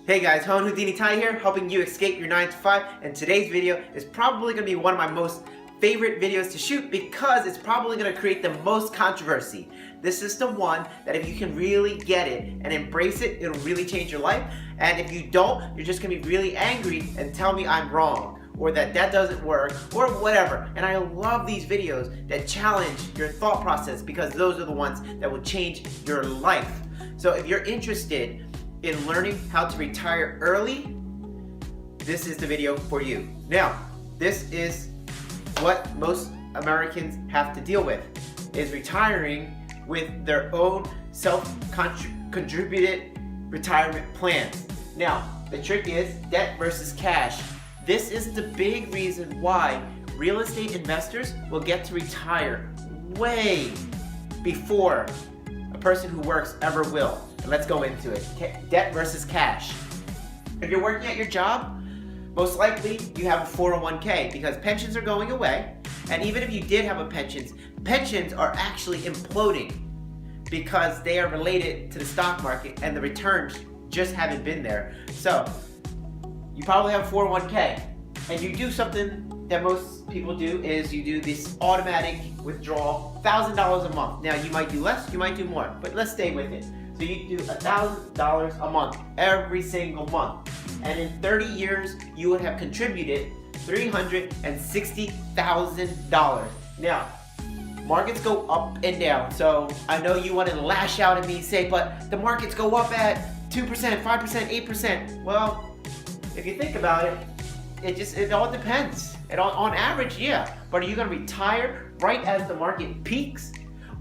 Hey guys, Hon Houdini Tai here, helping you escape your 9 to 5, and today's video is probably going to be one of my most favorite videos to shoot because it's probably going to create the most controversy. This is the one that if you can really get it and embrace it, it'll really change your life, and if you don't, you're just going to be really angry and tell me I'm wrong, or that doesn't work, or whatever. And I love these videos that challenge your thought process because those are the ones that will change your life. So if you're interested in learning how to retire early, this is the video for you. Now, this is what most Americans have to deal with, is retiring with their own self-contributed retirement plans. Now, the trick is debt versus cash. This is the big reason why real estate investors will get to retire way before a person who works ever will. And let's go into it. Debt versus cash. If you're working at your job, most likely you have a 401k because pensions are going away. And even if you did have a pensions are actually imploding because they are related to the stock market and the returns just haven't been there. So you probably have a 401k and you do something that most people do, is you do this automatic withdrawal, $1,000 a month. Now you might do less, you might do more, but let's stay with it. So you do $1,000 a month every single month, and in 30 years you would have contributed $360,000. Now, markets go up and down, so I know you want to lash out at me and say, but the markets go up at 2%, 5%, 8%. Well, if you think about it, it all depends. On average, yeah. But are you going to retire right as the market peaks?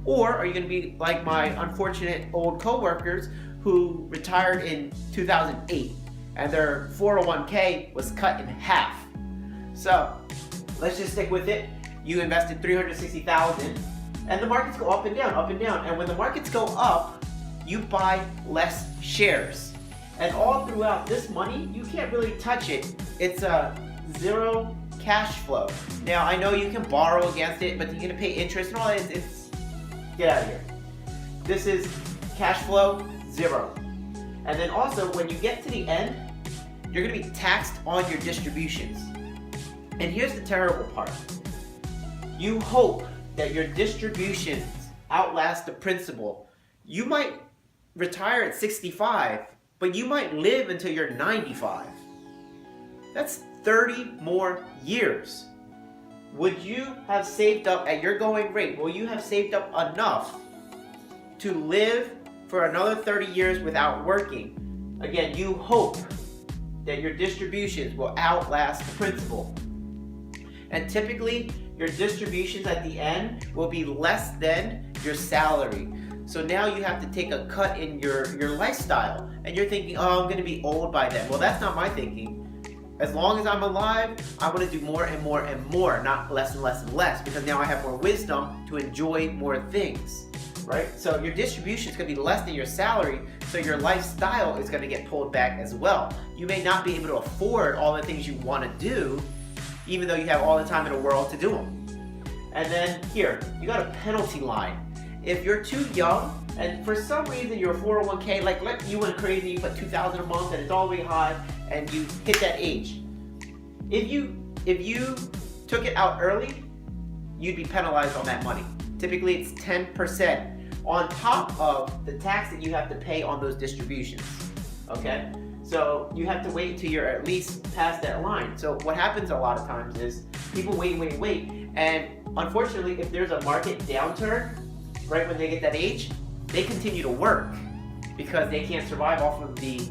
Or are you going to be like my unfortunate old co-workers who retired in 2008 and their 401k was cut in half? So let's just stick with it. You invested $360,000 and the markets go up and down, up and down. And when the markets go up, you buy less shares. And all throughout this money, you can't really touch it. It's a zero cash flow. Now, I know you can borrow against it, but you're going to pay interest and all that. Get out of here. This is cash flow zero. And then also, when you get to the end, you're going to be taxed on your distributions. And here's the terrible part. You hope that your distributions outlast the principal. You might retire at 65, but you might live until you're 95. That's 30 more years. Would you have saved up at your going rate? Will you have saved up enough to live for another 30 years without working? Again, you hope that your distributions will outlast the principal. And typically, your distributions at the end will be less than your salary. So now you have to take a cut in your lifestyle. And you're thinking, oh, I'm going to be old by then. Well, that's not my thinking. As long as I'm alive, I want to do more and more and more, not less and less and less, because now I have more wisdom to enjoy more things, right? So your distribution is going to be less than your salary, so your lifestyle is going to get pulled back as well. You may not be able to afford all the things you want to do, even though you have all the time in the world to do them. And then here, you got a penalty line. If you're too young, and for some reason your 401k, like you went crazy, you put $2,000 a month and it's all the way high, and you hit that age. If you took it out early, you'd be penalized on that money. Typically it's 10% on top of the tax that you have to pay on those distributions, okay? So you have to wait until you're at least past that line. So what happens a lot of times is people wait, and unfortunately if there's a market downturn, right when they get that age, they continue to work because they can't survive off of the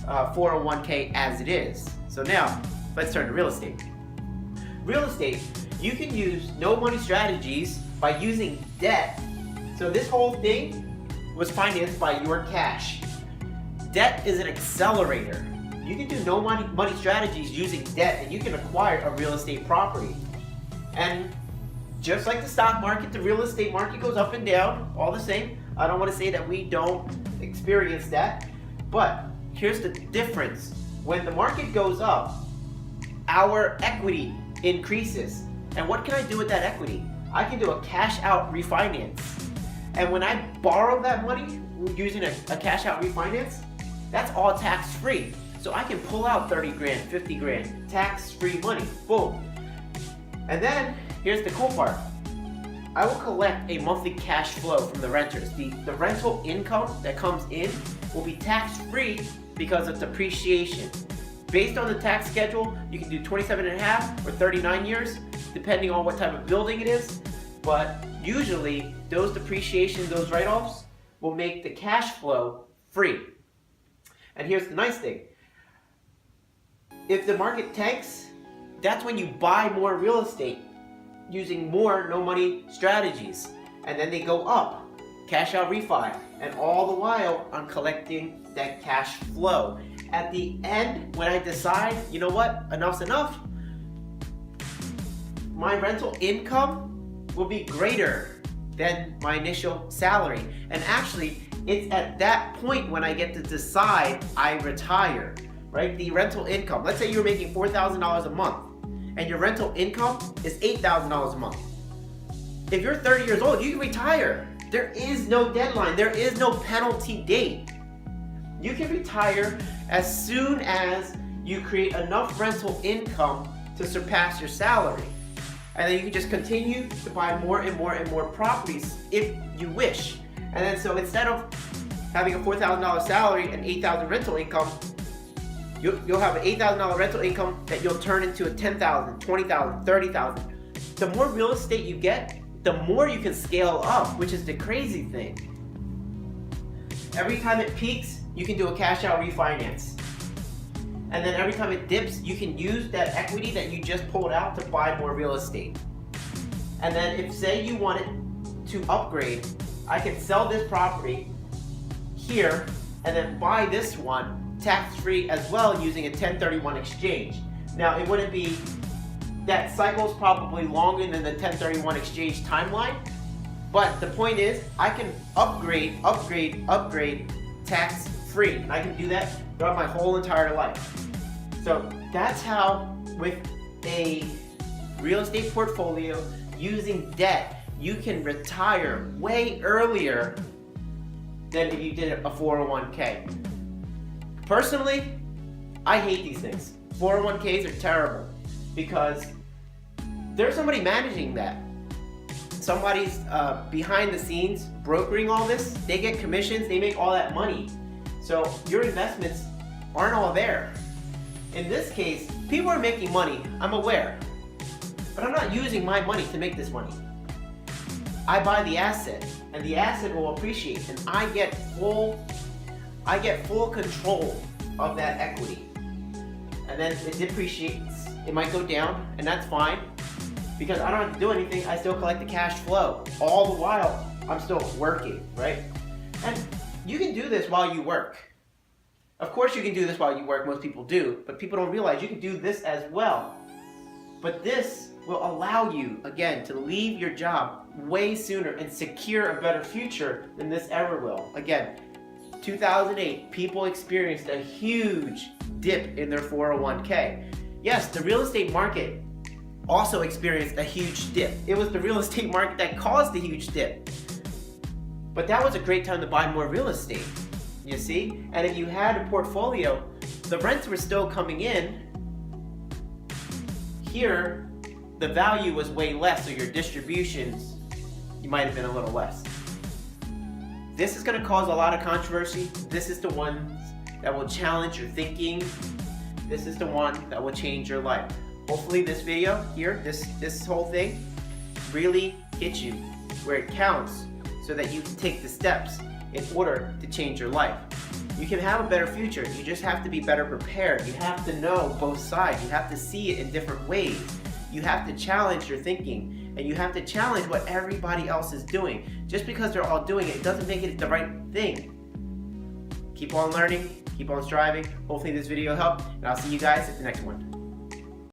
401k as it is. So now, let's turn to real estate. Real estate, you can use no money strategies by using debt. So this whole thing was financed by your cash. Debt is an accelerator. You can do no money strategies using debt and you can acquire a real estate property. And just like the stock market, the real estate market goes up and down, all the same. I don't want to say that we don't experience that, but here's the difference. When the market goes up, our equity increases. And what can I do with that equity? I can do a cash out refinance. And when I borrow that money using a cash out refinance, that's all tax free. So I can pull out 30 grand, 50 grand, tax-free money, boom. And then, here's the cool part. I will collect a monthly cash flow from the renters. The rental income that comes in will be tax-free because of depreciation. Based on the tax schedule, you can do 27.5 or 39 years, depending on what type of building it is. But usually, those depreciation, those write-offs, will make the cash flow free. And here's the nice thing. If the market tanks, that's when you buy more real estate using more no money strategies. And then they go up, cash out refi, and all the while I'm collecting that cash flow. At the end, when I decide, you know what, enough's enough, my rental income will be greater than my initial salary. And actually, it's at that point when I get to decide I retire, right? The rental income, let's say you're making $4,000 a month and your rental income is $8,000 a month. If you're 30 years old, you can retire. There is no deadline. There is no penalty date. You can retire as soon as you create enough rental income to surpass your salary. And then you can just continue to buy more and more and more properties if you wish. And then so instead of having a $4,000 salary and $8,000 rental income, you'll have an $8,000 rental income that you'll turn into a $10,000, $20,000, $30,000. The more real estate you get, the more you can scale up, which is the crazy thing. Every time it peaks, you can do a cash out refinance. And then every time it dips, you can use that equity that you just pulled out to buy more real estate. And then if say you wanted to upgrade, I can sell this property here and then buy this one tax-free as well using a 1031 exchange. Now it wouldn't be, that cycle's probably longer than the 1031 exchange timeline, but the point is I can upgrade tax-free, and I can do that throughout my whole entire life. So that's how, with a real estate portfolio using debt, you can retire way earlier than if you did a 401k. Personally, I hate these things. 401ks are terrible because there's somebody managing that. Somebody's behind the scenes brokering all this. They get commissions, they make all that money. So your investments aren't all there. In this case, people are making money, I'm aware, but I'm not using my money to make this money. I buy the asset, and the asset will appreciate, and I get full control of that equity. And then it depreciates. It might go down, and that's fine, because I don't have to do anything. I still collect the cash flow. All the while, I'm still working, right? And you can do this while you work. Of course you can do this while you work, most people do, but people don't realize you can do this as well. But this will allow you, again, to leave your job way sooner and secure a better future than this ever will. Again, 2008, people experienced a huge dip in their 401k. Yes, the real estate market also experienced a huge dip. It was the real estate market that caused the huge dip. But that was a great time to buy more real estate, you see? And if you had a portfolio, the rents were still coming in. Here, the value was way less, so your distributions, you might have been a little less. This is going to cause a lot of controversy. This is the one that will challenge your thinking. This is the one that will change your life. Hopefully this video here, this whole thing, really hits you where it counts so that you can take the steps in order to change your life. You can have a better future. You just have to be better prepared. You have to know both sides. You have to see it in different ways. You have to challenge your thinking, and you have to challenge what everybody else is doing. Just because they're all doing it, it doesn't make it the right thing. Keep on learning, keep on striving. Hopefully this video helped, and I'll see you guys at the next one.